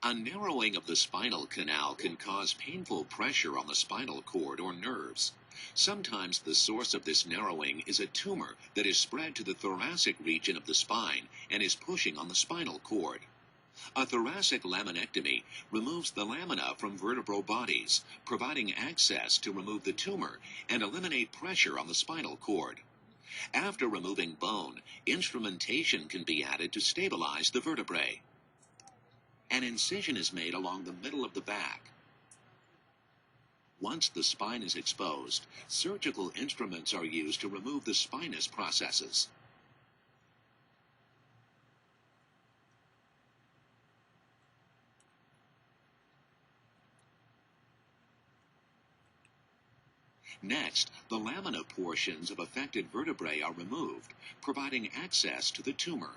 A narrowing of the spinal canal can cause painful pressure on the spinal cord or nerves. Sometimes the source of this narrowing is a tumor that is spread to the thoracic region of the spine and is pushing on the spinal cord. A thoracic laminectomy removes the lamina from vertebral bodies, providing access to remove the tumor and eliminate pressure on the spinal cord. After removing bone, instrumentation can be added to stabilize the vertebrae. An incision is made along the middle of the back. Once the spine is exposed, surgical instruments are used to remove the spinous processes. Next, the lamina portions of affected vertebrae are removed, providing access to the tumor.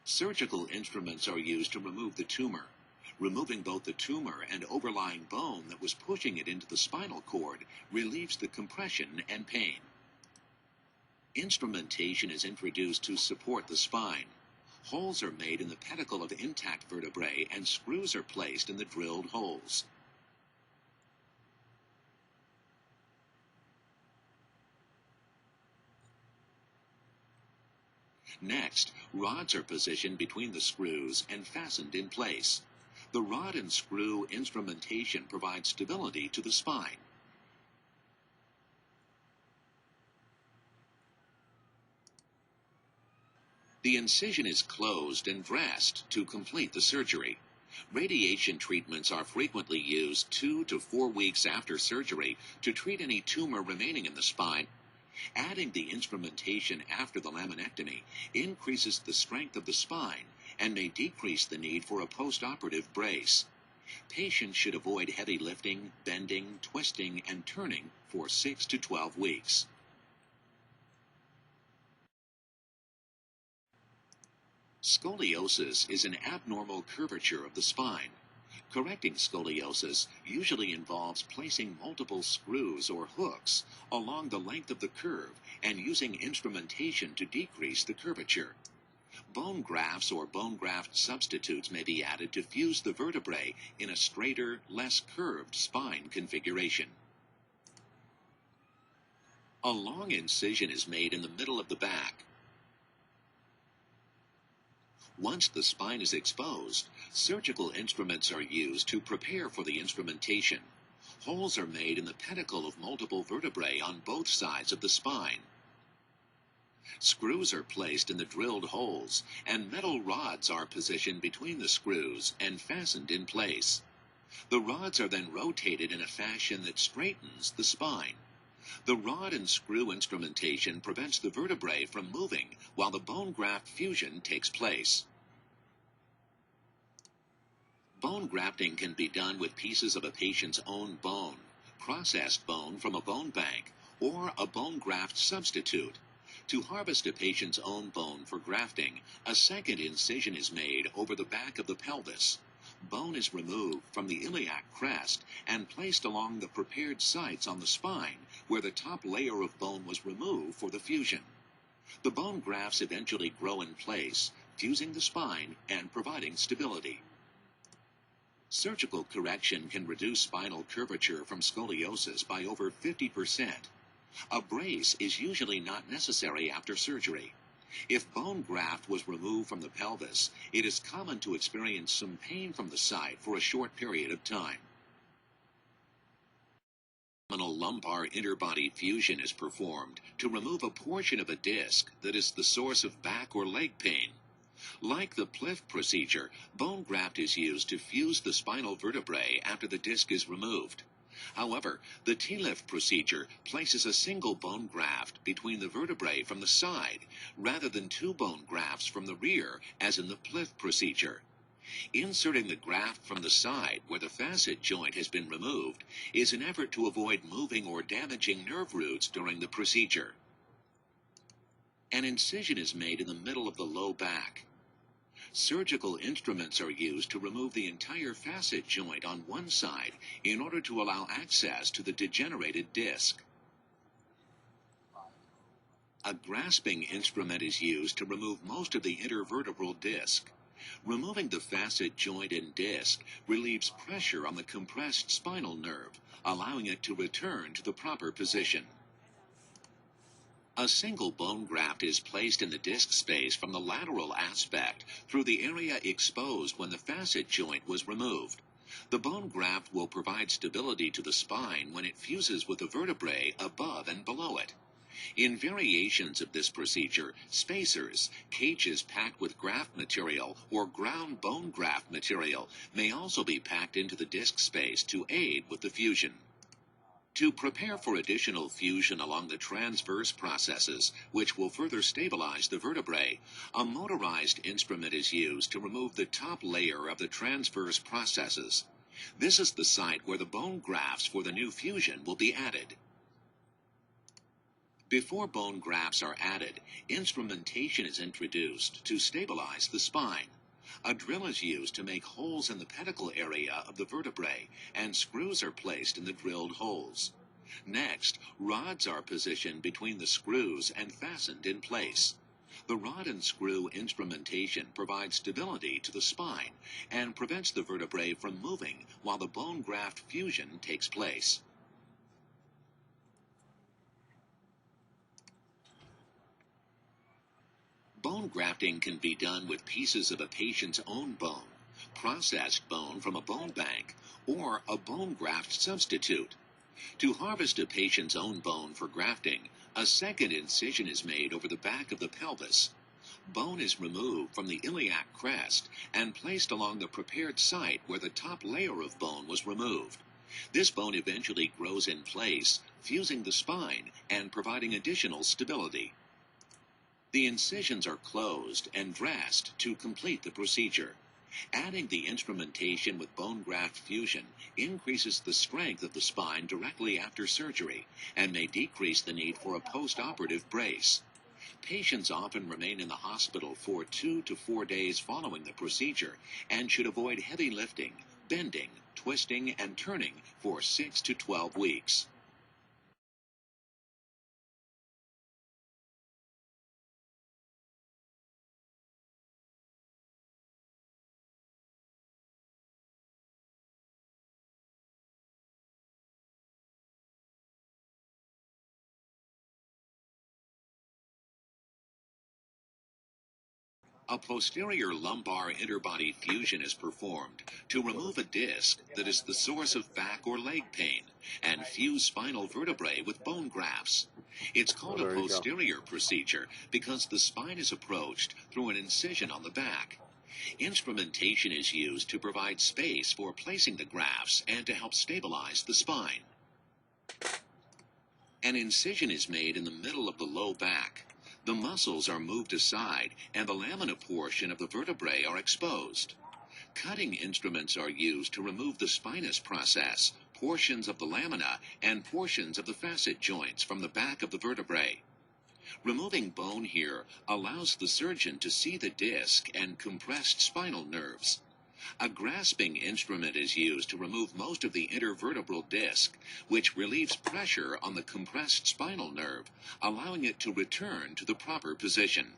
Surgical instruments are used to remove the tumor. Removing both the tumor and overlying bone that was pushing it into the spinal cord relieves the compression and pain. Instrumentation is introduced to support the spine. Holes are made in the pedicle of intact vertebrae and screws are placed in the drilled holes. Next, rods are positioned between the screws and fastened in place. The rod and screw instrumentation provides stability to the spine. The incision is closed and dressed to complete the surgery. Radiation treatments are frequently used 2 to 4 weeks after surgery to treat any tumor remaining in the spine. Adding the instrumentation after the laminectomy increases the strength of the spine and may decrease the need for a post-operative brace. Patients should avoid heavy lifting, bending, twisting, and turning for 6 to 12 weeks. Scoliosis is an abnormal curvature of the spine. Correcting scoliosis usually involves placing multiple screws or hooks along the length of the curve and using instrumentation to decrease the curvature. Bone grafts or bone graft substitutes may be added to fuse the vertebrae in a straighter, less curved spine configuration. A long incision is made in the middle of the back. Once the spine is exposed, surgical instruments are used to prepare for the instrumentation. Holes are made in the pedicle of multiple vertebrae on both sides of the spine. Screws are placed in the drilled holes, and metal rods are positioned between the screws and fastened in place. The rods are then rotated in a fashion that straightens the spine. The rod and screw instrumentation prevents the vertebrae from moving while the bone graft fusion takes place. Bone grafting can be done with pieces of a patient's own bone, processed bone from a bone bank, or a bone graft substitute. To harvest a patient's own bone for grafting, a second incision is made over the back of the pelvis. Bone is removed from the iliac crest and placed along the prepared sites on the spine where the top layer of bone was removed for the fusion. The bone grafts eventually grow in place, fusing the spine and providing stability. Surgical correction can reduce spinal curvature from scoliosis by over 50%. A brace is usually not necessary after surgery. If bone graft was removed from the pelvis, it is common to experience some pain from the site for a short period of time. Abdominal lumbar interbody fusion is performed to remove a portion of a disc that is the source of back or leg pain. Like the PLIF procedure, bone graft is used to fuse the spinal vertebrae after the disc is removed. However, the TLIF procedure places a single bone graft between the vertebrae from the side, rather than two bone grafts from the rear, as in the PLIF procedure. Inserting the graft from the side where the facet joint has been removed is an effort to avoid moving or damaging nerve roots during the procedure. An incision is made in the middle of the low back. Surgical instruments are used to remove the entire facet joint on one side in order to allow access to the degenerated disc. A grasping instrument is used to remove most of the intervertebral disc. Removing the facet joint and disc relieves pressure on the compressed spinal nerve, allowing it to return to the proper position. A single bone graft is placed in the disc space from the lateral aspect through the area exposed when the facet joint was removed. The bone graft will provide stability to the spine when it fuses with the vertebrae above and below it. In variations of this procedure, spacers, cages packed with graft material or ground bone graft material, may also be packed into the disc space to aid with the fusion. To prepare for additional fusion along the transverse processes, which will further stabilize the vertebrae, a motorized instrument is used to remove the top layer of the transverse processes. This is the site where the bone grafts for the new fusion will be added. Before bone grafts are added, instrumentation is introduced to stabilize the spine. A drill is used to make holes in the pedicle area of the vertebrae, and screws are placed in the drilled holes. Next, rods are positioned between the screws and fastened in place. The rod and screw instrumentation provides stability to the spine and prevents the vertebrae from moving while the bone graft fusion takes place. Bone grafting can be done with pieces of a patient's own bone, processed bone from a bone bank, or a bone graft substitute. To harvest a patient's own bone for grafting, a second incision is made over the back of the pelvis. Bone is removed from the iliac crest and placed along the prepared site where the top layer of bone was removed. This bone eventually grows in place, fusing the spine and providing additional stability. The incisions are closed and dressed to complete the procedure. Adding the instrumentation with bone graft fusion increases the strength of the spine directly after surgery and may decrease the need for a post-operative brace. Patients often remain in the hospital for 2 to 4 days following the procedure and should avoid heavy lifting, bending, twisting, and turning for 6 to 12 weeks. A posterior lumbar interbody fusion is performed to remove a disc that is the source of back or leg pain and fuse spinal vertebrae with bone grafts. It's called a posterior procedure because the spine is approached through an incision on the back. Instrumentation is used to provide space for placing the grafts and to help stabilize the spine. An incision is made in the middle of the low back. The muscles are moved aside and the lamina portion of the vertebrae are exposed. Cutting instruments are used to remove the spinous process, portions of the lamina, and portions of the facet joints from the back of the vertebrae. Removing bone here allows the surgeon to see the disc and compressed spinal nerves. A grasping instrument is used to remove most of the intervertebral disc, which relieves pressure on the compressed spinal nerve, allowing it to return to the proper position.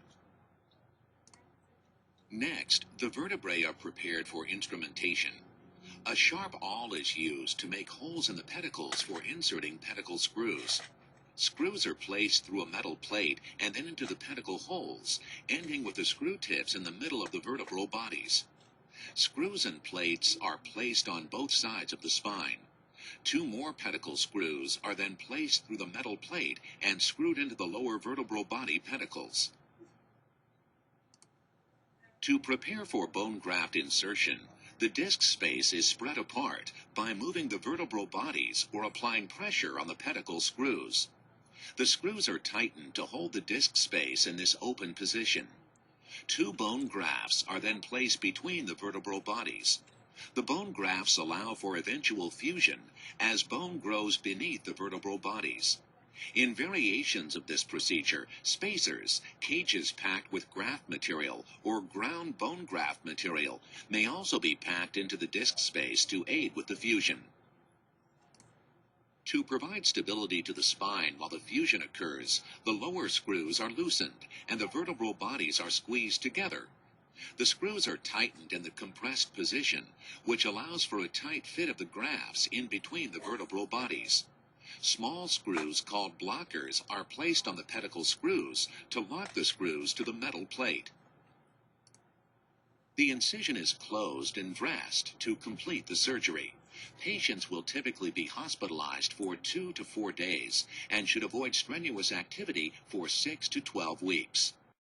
Next, the vertebrae are prepared for instrumentation. A sharp awl is used to make holes in the pedicles for inserting pedicle screws. Screws are placed through a metal plate and then into the pedicle holes, ending with the screw tips in the middle of the vertebral bodies. Screws and plates are placed on both sides of the spine. 2 more pedicle screws are then placed through the metal plate and screwed into the lower vertebral body pedicles. To prepare for bone graft insertion, the disc space is spread apart by moving the vertebral bodies or applying pressure on the pedicle screws. The screws are tightened to hold the disc space in this open position. 2 bone grafts are then placed between the vertebral bodies. The bone grafts allow for eventual fusion as bone grows beneath the vertebral bodies. In variations of this procedure, spacers, cages packed with graft material or ground bone graft material, may also be packed into the disc space to aid with the fusion. To provide stability to the spine while the fusion occurs, the lower screws are loosened and the vertebral bodies are squeezed together. The screws are tightened in the compressed position, which allows for a tight fit of the grafts in between the vertebral bodies. Small screws called blockers are placed on the pedicle screws to lock the screws to the metal plate. The incision is closed and dressed to complete the surgery. Patients will typically be hospitalized for 2 to 4 days and should avoid strenuous activity for 6 to 12 weeks.